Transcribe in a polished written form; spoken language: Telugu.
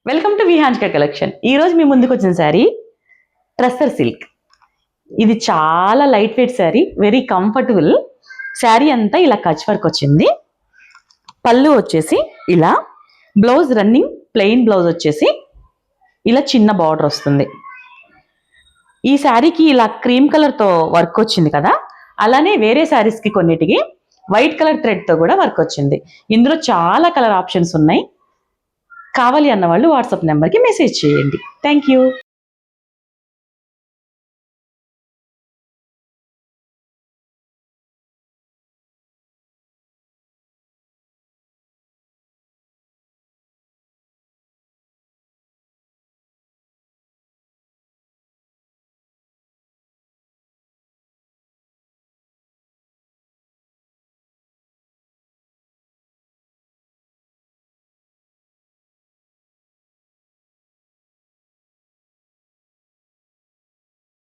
Welcome to విహాంజిక collection. ఈరోజు మీ ముందుకు వచ్చిన శారీ ట్రెస్సర్ సిల్క్. ఇది చాలా light weight sari, very comfortable sari. అంతా ఇలా కచ్ వర్క్ వచ్చింది. పళ్ళు వచ్చేసి ఇలా, బ్లౌజ్ రన్నింగ్ ప్లెయిన్ బ్లౌజ్ వచ్చేసి ఇలా చిన్న బార్డర్ వస్తుంది. ఈ శారీకి ఇలా క్రీమ్ కలర్తో వర్క్ వచ్చింది కదా, అలానే వేరే శారీస్కి కొన్నిటికి వైట్ కలర్ థ్రెడ్తో కూడా వర్క్ వచ్చింది. ఇందులో చాలా కలర్ ఆప్షన్స్ ఉన్నాయి. కావాలి అన్న వాళ్ళు వాట్సాప్ నెంబర్కి మెసేజ్ చేయండి. Thank you.